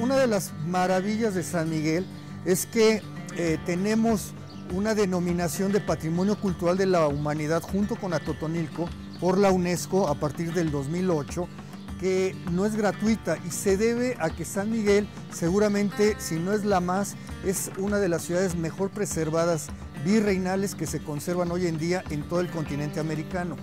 una de las maravillas de San Miguel es que tenemos una denominación de Patrimonio Cultural de la Humanidad junto con Atotonilco por la UNESCO a partir del 2008, que no es gratuita y se debe a que San Miguel seguramente, si no es la más, es una de las ciudades mejor preservadas virreinales que se conservan hoy en día en todo el continente americano.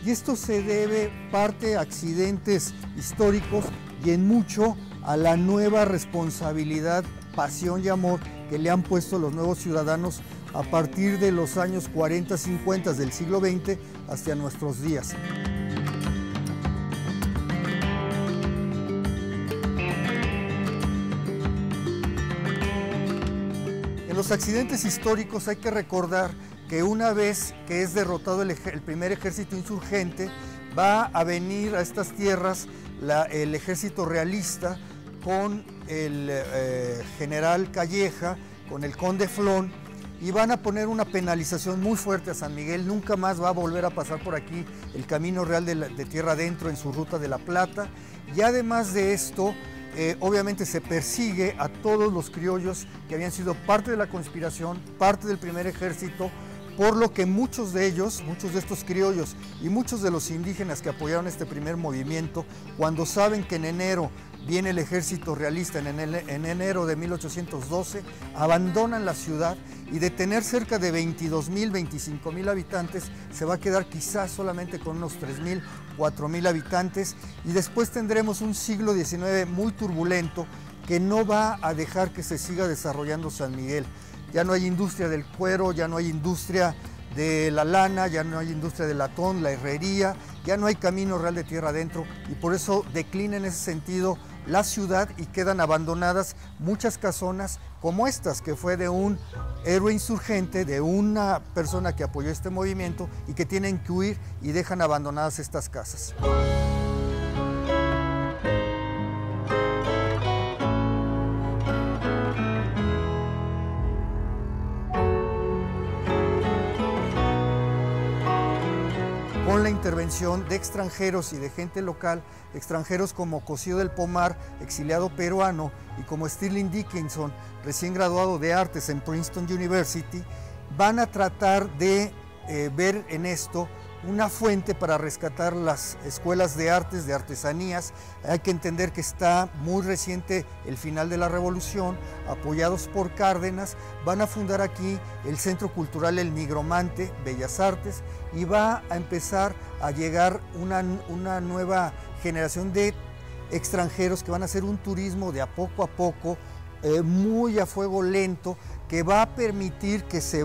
Y esto se debe parte a accidentes históricos y en mucho a la nueva responsabilidad, pasión y amor que le han puesto los nuevos ciudadanos a partir de los años 40, 50 del siglo XX hasta nuestros días. En los accidentes históricos hay que recordar que una vez que es derrotado el primer ejército insurgente, va a venir a estas tierras el ejército realista con el general Calleja, con el conde Flón, y van a poner una penalización muy fuerte a San Miguel. Nunca más va a volver a pasar por aquí el Camino Real de Tierra Adentro en su ruta de La Plata. Y además de esto, obviamente se persigue a todos los criollos que habían sido parte de la conspiración, parte del primer ejército, por lo que muchos de ellos, muchos de estos criollos y muchos de los indígenas que apoyaron este primer movimiento, cuando saben que en enero viene el ejército realista, en enero de 1812, abandonan la ciudad y de tener cerca de 22,000, 25,000 habitantes, se va a quedar quizás solamente con unos 3,000, 4,000 habitantes, y después tendremos un siglo XIX muy turbulento que no va a dejar que se siga desarrollando San Miguel. Ya no hay industria del cuero, ya no hay industria de la lana, ya no hay industria del latón, la herrería, ya no hay Camino Real de Tierra Adentro, y por eso declina en ese sentido la ciudad y quedan abandonadas muchas casonas como estas, que fue de un héroe insurgente, de una persona que apoyó este movimiento y que tienen que huir y dejan abandonadas estas casas. Con la intervención de extranjeros y de gente local, extranjeros como Cosío del Pomar, exiliado peruano, y como Stirling Dickinson, recién graduado de artes en Princeton University, van a tratar de ver en esto una fuente para rescatar las escuelas de artes, de artesanías. Hay que entender que está muy reciente el final de la Revolución, apoyados por Cárdenas, van a fundar aquí el Centro Cultural El Nigromante, Bellas Artes, y va a empezar a llegar una nueva generación de extranjeros que van a hacer un turismo de a poco, muy a fuego lento, que va a permitir que se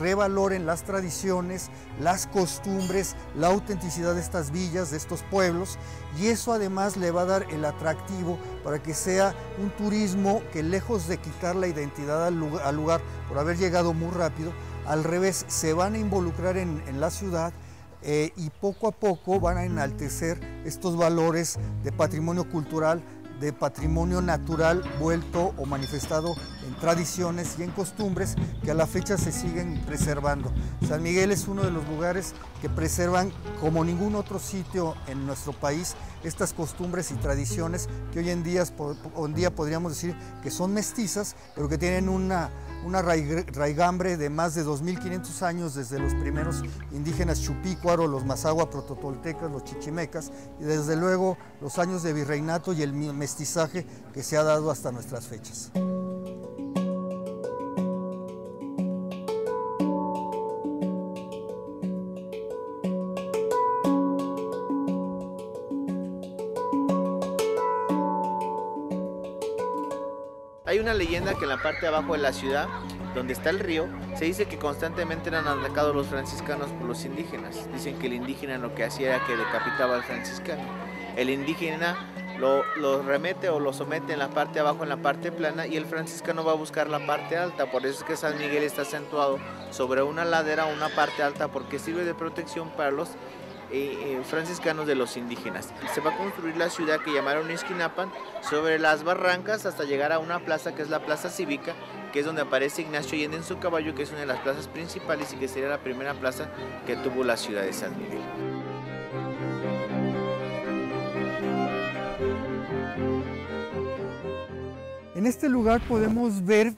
revaloren las tradiciones, las costumbres, la autenticidad de estas villas, de estos pueblos, y eso además le va a dar el atractivo para que sea un turismo que, lejos de quitar la identidad al lugar por haber llegado muy rápido, al revés, se van a involucrar en la ciudad y poco a poco van a enaltecer estos valores de patrimonio cultural, de patrimonio natural vuelto o manifestado en tradiciones y en costumbres que a la fecha se siguen preservando. San Miguel es uno de los lugares que preservan como ningún otro sitio en nuestro país estas costumbres y tradiciones que hoy en día podríamos decir que son mestizas, pero que tienen una raigambre de más de 2,500 años desde los primeros indígenas chupícuaro, los mazahua prototoltecas, los chichimecas, y desde luego los años de virreinato y el mestizaje que se ha dado hasta nuestras fechas. Hay una leyenda que en la parte de abajo de la ciudad, donde está el río, se dice que constantemente eran atacados los franciscanos por los indígenas. Dicen que el indígena lo que hacía era que decapitaba al franciscano. El indígena lo remete o lo somete en la parte de abajo, en la parte plana, y el franciscano va a buscar la parte alta. Por eso es que San Miguel está acentuado sobre una ladera o una parte alta, porque sirve de protección para los franciscanos de los indígenas. Se va a construir la ciudad que llamaron Izquinapan sobre las barrancas hasta llegar a una plaza que es la Plaza Cívica, que es donde aparece Ignacio Allende en su caballo, que es una de las plazas principales y que sería la primera plaza que tuvo la ciudad de San Miguel. En este lugar podemos ver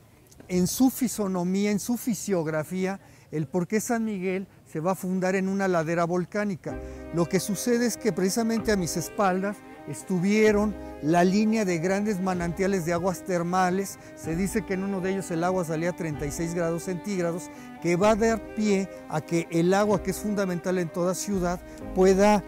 en su fisonomía, en su fisiografía, el por qué San Miguel se va a fundar en una ladera volcánica. Lo que sucede es que precisamente a mis espaldas estuvieron la línea de grandes manantiales de aguas termales. Se dice que en uno de ellos el agua salía a 36 grados centígrados, que va a dar pie a que el agua, que es fundamental en toda ciudad, pueda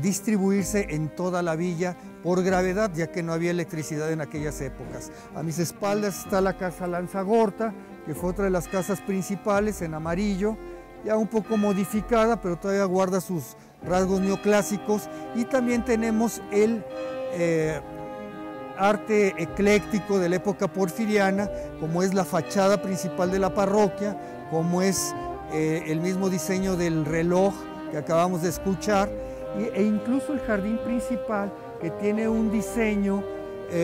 distribuirse en toda la villa por gravedad, ya que no había electricidad en aquellas épocas. A mis espaldas está la casa Lanzagorta, que fue otra de las casas principales en amarillo, ya un poco modificada, pero todavía guarda sus rasgos neoclásicos. Y también tenemos el arte ecléctico de la época porfiriana, como es la fachada principal de la parroquia, como es el mismo diseño del reloj que acabamos de escuchar, e incluso el jardín principal, que tiene un diseño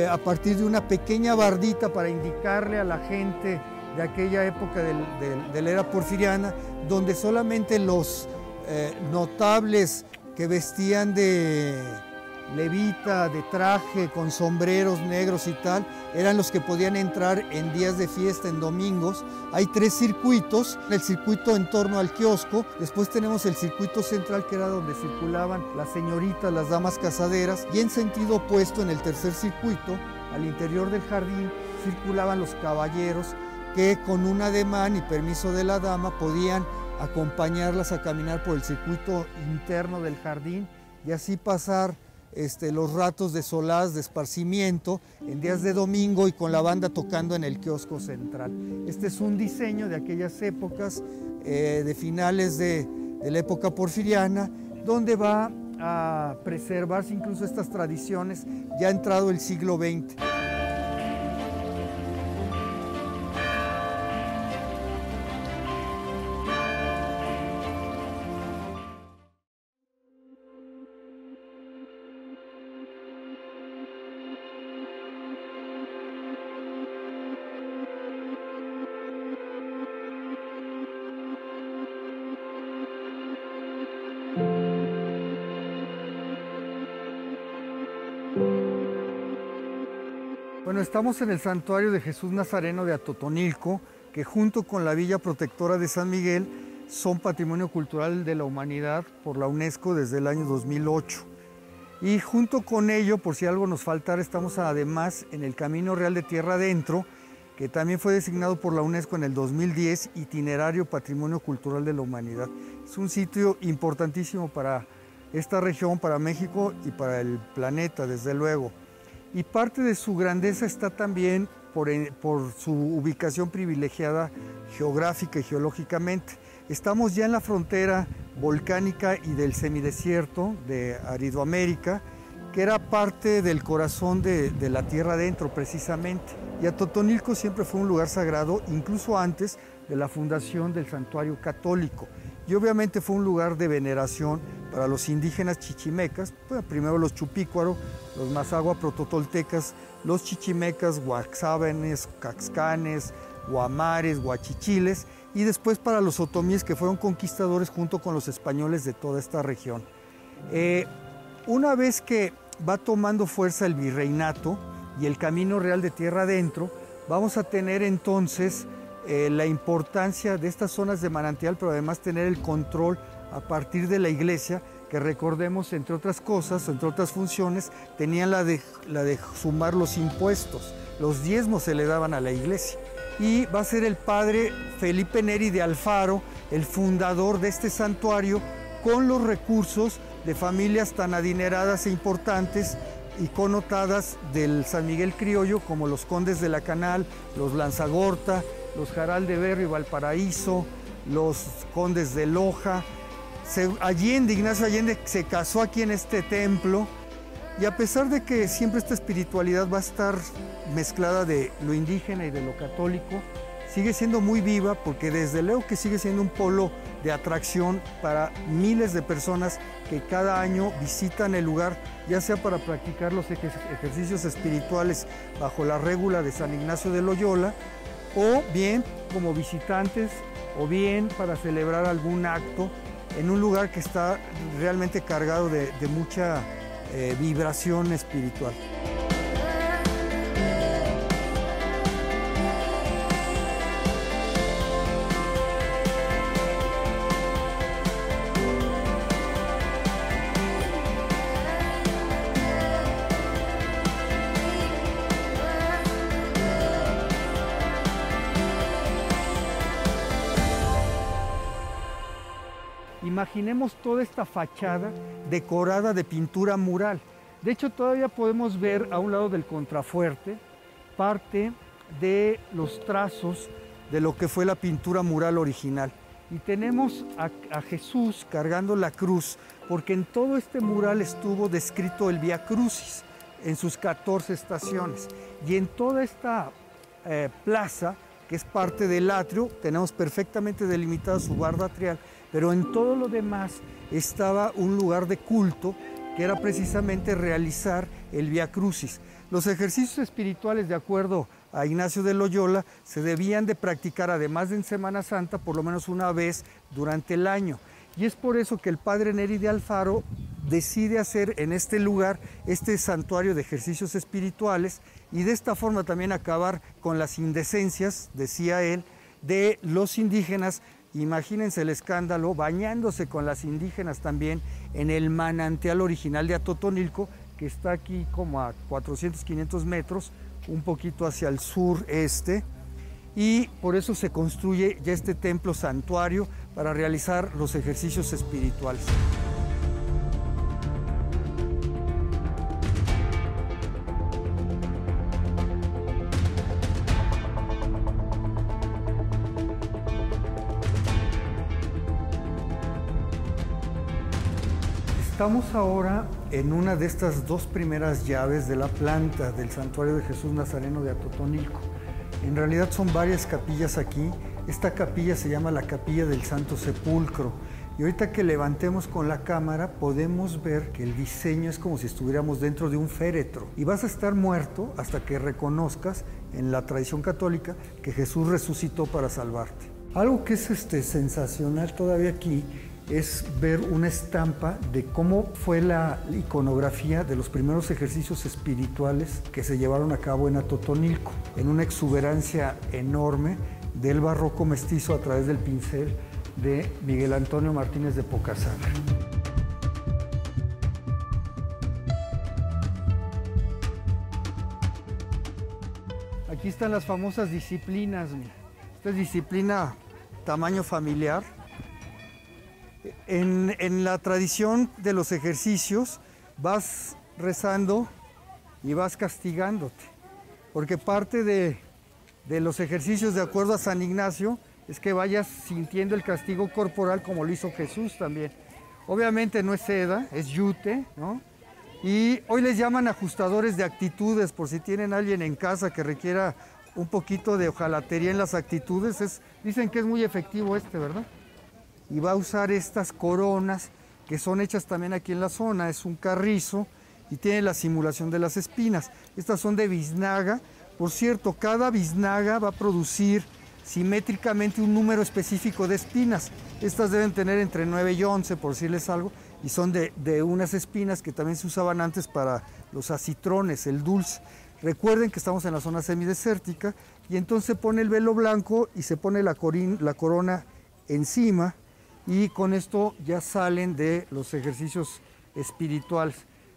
a partir de una pequeña bardita para indicarle a la gente de aquella época de la era porfiriana, donde solamente los notables que vestían de levita, de traje, con sombreros negros y tal, eran los que podían entrar en días de fiesta, en domingos. Hay 3 circuitos: el circuito en torno al kiosco, después tenemos el circuito central, que era donde circulaban las señoritas, las damas casaderas, y en sentido opuesto, en el tercer circuito, al interior del jardín, circulaban los caballeros, que con un ademán y permiso de la dama podían acompañarlas a caminar por el circuito interno del jardín y así pasar los ratos de solaz, de esparcimiento, en días de domingo, y con la banda tocando en el kiosco central. Este es un diseño de aquellas épocas, de finales de la época porfiriana, donde va a preservarse incluso estas tradiciones ya entrado el siglo XX. Bueno, estamos en el santuario de Jesús Nazareno de Atotonilco, que junto con la Villa Protectora de San Miguel son Patrimonio Cultural de la Humanidad por la UNESCO desde el año 2008. Y junto con ello, por si algo nos faltara, estamos además en el Camino Real de Tierra Adentro, que también fue designado por la UNESCO en el 2010 Itinerario Patrimonio Cultural de la Humanidad. Es un sitio importantísimo para esta región, para México y para el planeta, desde luego. Y parte de su grandeza está también por su ubicación privilegiada geográfica y geológicamente. Estamos ya en la frontera volcánica y del semidesierto de Aridoamérica, que era parte del corazón de la tierra adentro precisamente. Y Atotonilco siempre fue un lugar sagrado, incluso antes de la fundación del santuario católico. Y obviamente fue un lugar de veneración para los indígenas chichimecas, pues primero los chupícuaro, los mazahua prototoltecas, los chichimecas, guaxábenes, caxcanes, guamares, guachichiles, y después para los otomíes, que fueron conquistadores junto con los españoles de toda esta región. Una vez que va tomando fuerza el virreinato y el Camino Real de Tierra Adentro, vamos a tener entonces la importancia de estas zonas de manantial, pero además tener el control a partir de la iglesia, que recordemos, entre otras cosas, entre otras funciones, tenían la de sumar los impuestos. Los diezmos se le daban a la iglesia. Y va a ser el padre Felipe Neri de Alfaro el fundador de este santuario, con los recursos de familias tan adineradas e importantes y connotadas del San Miguel criollo, como los condes de la Canal, los Lanzagorta, los Jaral de Berrio y Valparaíso, los condes de Loja. Ignacio Allende se casó aquí en este templo, y a pesar de que siempre esta espiritualidad va a estar mezclada de lo indígena y de lo católico, sigue siendo muy viva, porque desde luego que sigue siendo un polo de atracción para miles de personas que cada año visitan el lugar, ya sea para practicar los ejercicios espirituales bajo la régula de San Ignacio de Loyola, o bien como visitantes, o bien para celebrar algún acto en un lugar que está realmente cargado de mucha vibración espiritual. imaginemos toda esta fachada decorada de pintura mural. De hecho, todavía podemos ver a un lado del contrafuerte parte de los trazos de lo que fue la pintura mural original. Y tenemos a Jesús cargando la cruz, porque en todo este mural estuvo descrito el Vía Crucis en sus 14 estaciones. Y en toda esta plaza, que es parte del atrio, tenemos perfectamente delimitada su barda atrial, pero en todo lo demás estaba un lugar de culto que era precisamente realizar el Vía Crucis. Los ejercicios espirituales, de acuerdo a Ignacio de Loyola, se debían de practicar, además de en Semana Santa, por lo menos una vez durante el año. Y es por eso que el padre Neri de Alfaro decide hacer en este lugar este santuario de ejercicios espirituales y de esta forma también acabar con las indecencias, decía él, de los indígenas. Imagínense el escándalo, bañándose con las indígenas también en el manantial original de Atotonilco, que está aquí como a 400, 500 metros, un poquito hacia el sureste, y por eso se construye ya este templo santuario para realizar los ejercicios espirituales. Estamos ahora en una de estas dos primeras llaves de la planta del Santuario de Jesús Nazareno de Atotonilco. En realidad son varias capillas aquí. Esta capilla se llama la Capilla del Santo Sepulcro. Y ahorita que levantemos con la cámara podemos ver que el diseño es como si estuviéramos dentro de un féretro. Y vas a estar muerto hasta que reconozcas en la tradición católica que Jesús resucitó para salvarte. Algo que es sensacional todavía aquí es ver una estampa de cómo fue la iconografía de los primeros ejercicios espirituales que se llevaron a cabo en Atotonilco, en una exuberancia enorme del barroco mestizo a través del pincel de Miguel Antonio Martínez de Pocasana. Aquí están las famosas disciplinas. Esta es disciplina tamaño familiar. En la tradición de los ejercicios vas rezando y vas castigándote, porque parte de los ejercicios, de acuerdo a San Ignacio, es que vayas sintiendo el castigo corporal como lo hizo Jesús también. Obviamente no es seda, es yute, ¿no? Y hoy les llaman ajustadores de actitudes, por si tienen alguien en casa que requiera un poquito de hojalatería en las actitudes. Dicen que es muy efectivo ¿verdad? Y va a usar estas coronas que son hechas también aquí en la zona. Es un carrizo y tiene la simulación de las espinas. Estas son de biznaga. Por cierto, cada biznaga va a producir simétricamente un número específico de espinas. Estas deben tener entre 9 y 11, por decirles algo, y son de unas espinas que también se usaban antes para los acitrones, el dulce. Recuerden que estamos en la zona semidesértica y entonces se pone el velo blanco y se pone la corona encima. Y con esto ya salen de los ejercicios espirituales.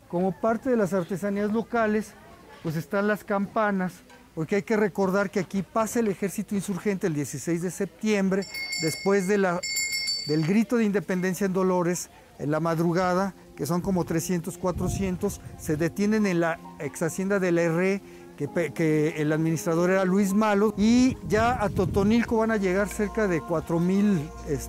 Como parte de las artesanías locales, pues están las campanas, porque hay que recordar que aquí pasa el ejército insurgente el 16 de septiembre, después del grito de independencia en Dolores, en la madrugada, que son como 300, 400, se detienen en la ex hacienda de la Herré, que el administrador era Luis Malo, y ya a Totonilco van a llegar cerca de 4,000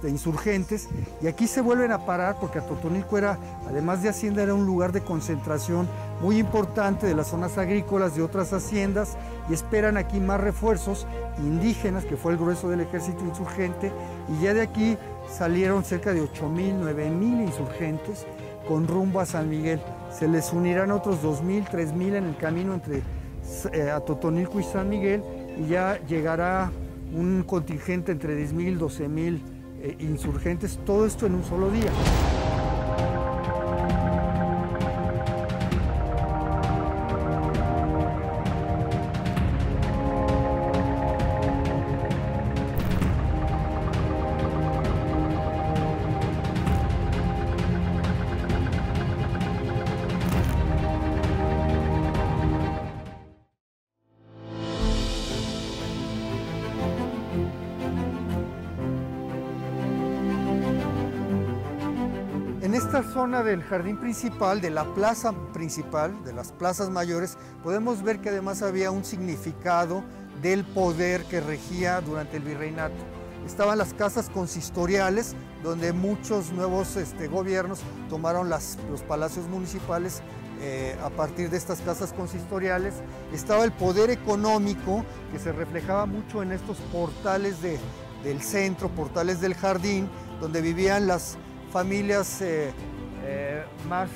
insurgentes, y aquí se vuelven a parar porque a Totonilco era, además de hacienda, era un lugar de concentración muy importante de las zonas agrícolas de otras haciendas, y esperan aquí más refuerzos indígenas, que fue el grueso del ejército insurgente, y ya de aquí salieron cerca de 8,000, 9,000 insurgentes con rumbo a San Miguel. Se les unirán otros 2,000, 3,000 en el camino entre Atotonilco y San Miguel, y ya llegará un contingente entre 10,000, 12,000 insurgentes, todo esto en un solo día. esta zona del jardín principal, de la plaza principal, de las plazas mayores, podemos ver que además había un significado del poder que regía durante el virreinato. Estaban las casas consistoriales, donde muchos nuevos gobiernos tomaron los palacios municipales a partir de estas casas consistoriales. Estaba el poder económico, que se reflejaba mucho en estos portales del centro, portales del jardín, donde vivían las familias más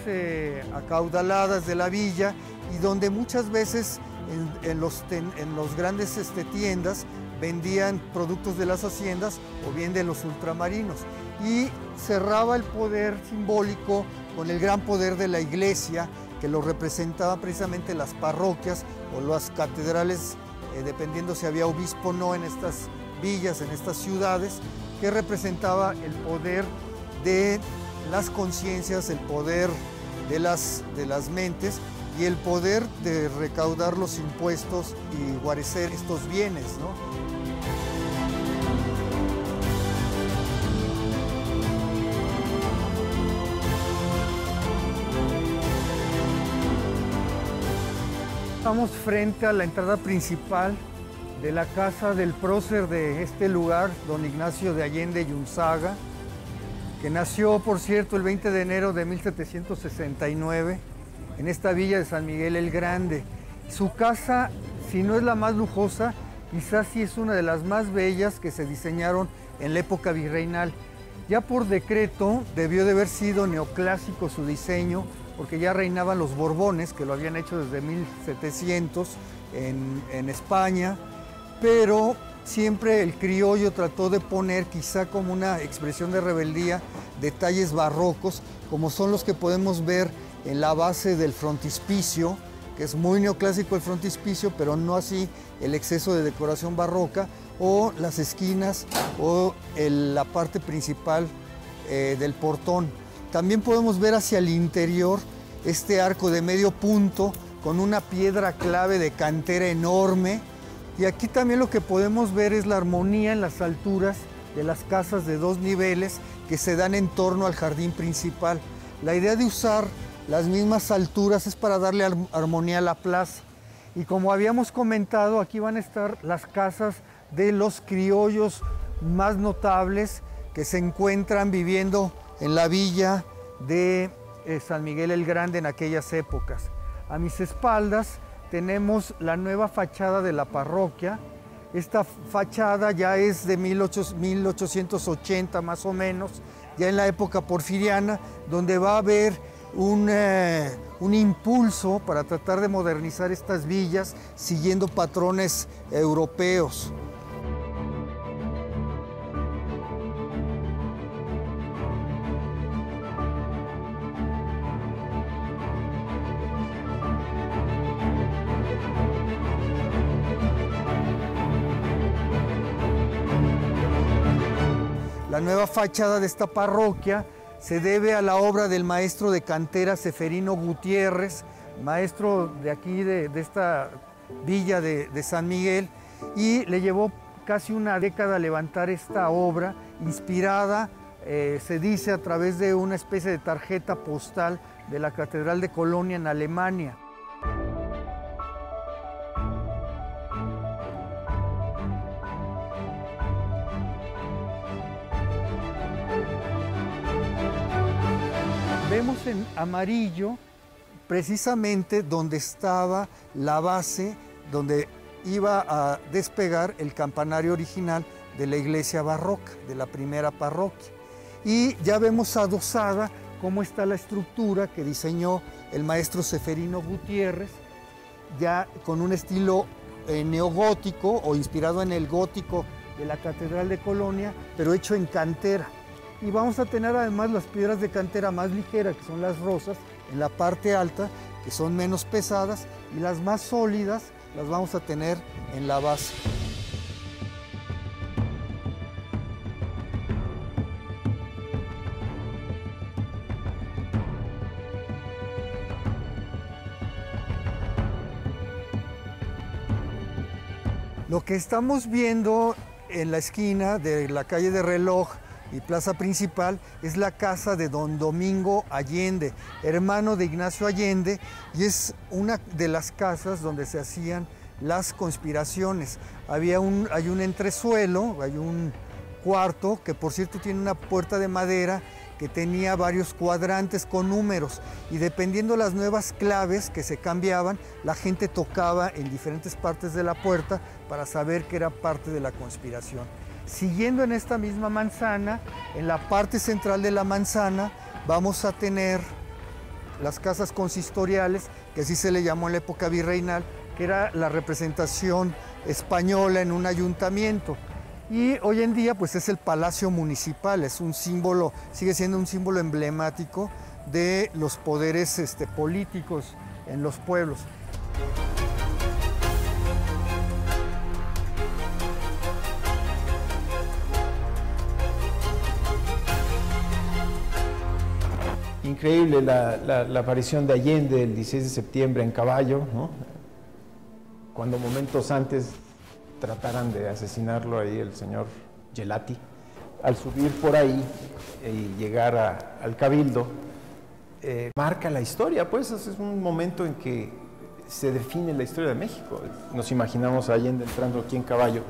acaudaladas de la villa, y donde muchas veces en los grandes tiendas vendían productos de las haciendas o bien de los ultramarinos. Y cerraba el poder simbólico con el gran poder de la iglesia, que lo representaba precisamente las parroquias o las catedrales, dependiendo si había obispo o no en estas villas, en estas ciudades, que representaba el poder de las conciencias, el poder de las mentes y el poder de recaudar los impuestos y guarecer estos bienes, ¿no? Estamos frente a la entrada principal de la casa del prócer de este lugar, don Ignacio de Allende y Unzaga, que nació, por cierto, el 20 de enero de 1769 en esta villa de San Miguel el Grande. Su casa, si no es la más lujosa, quizás sí es una de las más bellas que se diseñaron en la época virreinal. Ya por decreto debió de haber sido neoclásico su diseño, porque ya reinaban los Borbones, que lo habían hecho desde 1700 en España, pero siempre el criollo trató de poner, quizá como una expresión de rebeldía, detalles barrocos, como son los que podemos ver en la base del frontispicio, que es muy neoclásico el frontispicio, pero no así el exceso de decoración barroca, o las esquinas, o la parte principal del portón. También podemos ver hacia el interior este arco de medio punto con una piedra clave de cantera enorme. Y aquí también lo que podemos ver es la armonía en las alturas de las casas de 2 niveles que se dan en torno al jardín principal. La idea de usar las mismas alturas es para darle armonía a la plaza. Y como habíamos comentado, aquí van a estar las casas de los criollos más notables que se encuentran viviendo en la villa de San Miguel el Grande en aquellas épocas. A mis espaldas tenemos la nueva fachada de la parroquia. Esta fachada ya es de 1880 más o menos, ya en la época porfiriana, donde va a haber un impulso para tratar de modernizar estas villas siguiendo patrones europeos. La nueva fachada de esta parroquia se debe a la obra del maestro de cantera Seferino Gutiérrez, maestro de aquí, de esta villa de San Miguel, y le llevó casi una década levantar esta obra, inspirada, se dice, a través de una especie de tarjeta postal de la Catedral de Colonia en Alemania. Vemos en amarillo precisamente donde estaba la base, donde iba a despegar el campanario original de la iglesia barroca, de la primera parroquia. Y ya vemos adosada cómo está la estructura que diseñó el maestro Seferino Gutiérrez, ya con un estilo neogótico o inspirado en el gótico de la Catedral de Colonia, pero hecho en cantera. Y vamos a tener además las piedras de cantera más ligeras, que son las rosas, en la parte alta, que son menos pesadas, y las más sólidas las vamos a tener en la base. Lo que estamos viendo en la esquina de la calle de Reloj y plaza principal, es la casa de don Domingo Allende, hermano de Ignacio Allende, y es una de las casas donde se hacían las conspiraciones. Hay un entresuelo, hay un cuarto que por cierto tiene una puerta de madera que tenía varios cuadrantes con números, y dependiendo las nuevas claves que se cambiaban, la gente tocaba en diferentes partes de la puerta para saber que era parte de la conspiración. Siguiendo en esta misma manzana, en la parte central de la manzana, vamos a tener las casas consistoriales, que así se le llamó en la época virreinal, que era la representación española en un ayuntamiento. Y hoy en día pues es el Palacio Municipal, es un símbolo, sigue siendo un símbolo emblemático de los poderes políticos en los pueblos. Increíble la aparición de Allende el 16 de septiembre en caballo, ¿no? Cuando momentos antes trataran de asesinarlo ahí el señor Gelati. Al subir por ahí y llegar al Cabildo, marca la historia, pues es un momento en que se define la historia de México. Nos imaginamos a Allende entrando aquí en caballo,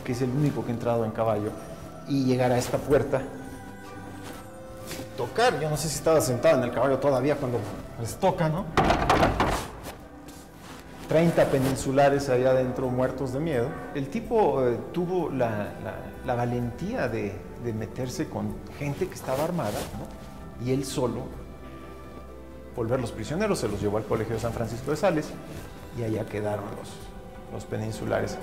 que es el único que ha entrado en caballo, y llegar a esta puerta, tocar, yo no sé si estaba sentado en el caballo todavía cuando les toca, ¿no? 30 peninsulares allá adentro muertos de miedo. El tipo tuvo la valentía de meterse con gente que estaba armada, ¿no? Y él solo volver los prisioneros, se los llevó al Colegio de San Francisco de Sales y allá quedaron los peninsulares.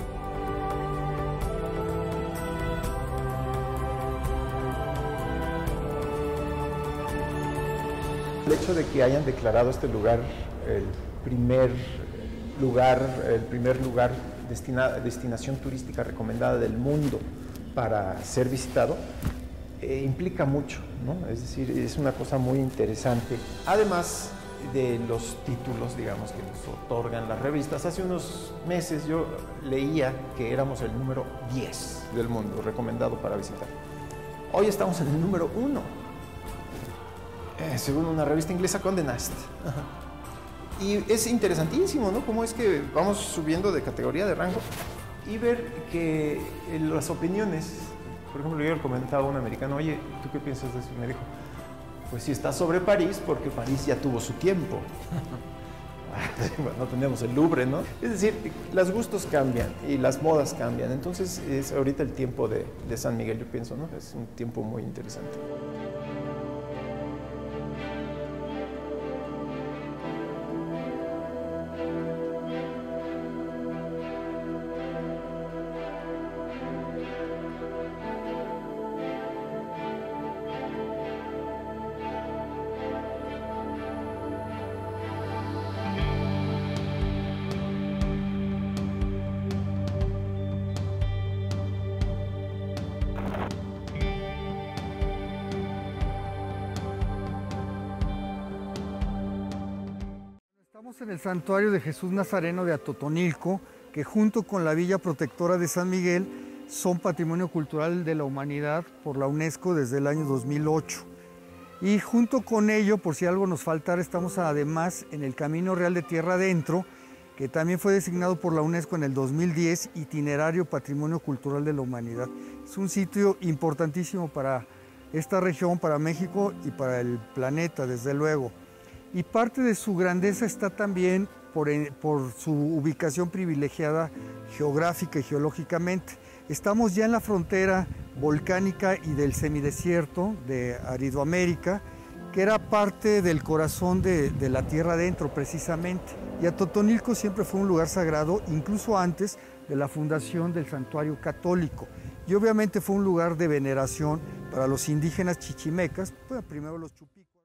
El hecho de que hayan declarado este lugar el primer lugar destinación turística recomendada del mundo para ser visitado, implica mucho, ¿no? Es decir, es una cosa muy interesante. Además de los títulos, digamos, que nos otorgan las revistas, hace unos meses yo leía que éramos el número 10 del mundo recomendado para visitar. Hoy estamos en el número 1, según una revista inglesa, Condé Nast. Y es interesantísimo, ¿no? Cómo es que vamos subiendo de categoría, de rango, y ver que las opiniones, por ejemplo, yo le comentaba a un americano, oye, ¿tú qué piensas de eso? Y me dijo, pues sí está sobre París, porque París ya tuvo su tiempo. No tenemos el Louvre, ¿no? Es decir, los gustos cambian y las modas cambian. Entonces, es ahorita el tiempo de San Miguel, yo pienso, ¿no? Es un tiempo muy interesante. Estamos en el santuario de Jesús Nazareno de Atotonilco, que junto con la Villa Protectora de San Miguel son Patrimonio Cultural de la Humanidad por la UNESCO desde el año 2008. Y junto con ello, por si algo nos faltara, estamos además en el Camino Real de Tierra Adentro, que también fue designado por la UNESCO en el 2010 Itinerario Patrimonio Cultural de la Humanidad. Es un sitio importantísimo para esta región, para México y para el planeta, desde luego. Y parte de su grandeza está también por su ubicación privilegiada geográfica y geológicamente. Estamos ya en la frontera volcánica y del semidesierto de Aridoamérica, que era parte del corazón de la tierra adentro precisamente. Y Atotonilco siempre fue un lugar sagrado, incluso antes de la fundación del santuario católico. Y obviamente fue un lugar de veneración para los indígenas chichimecas, pues primero los chupicos.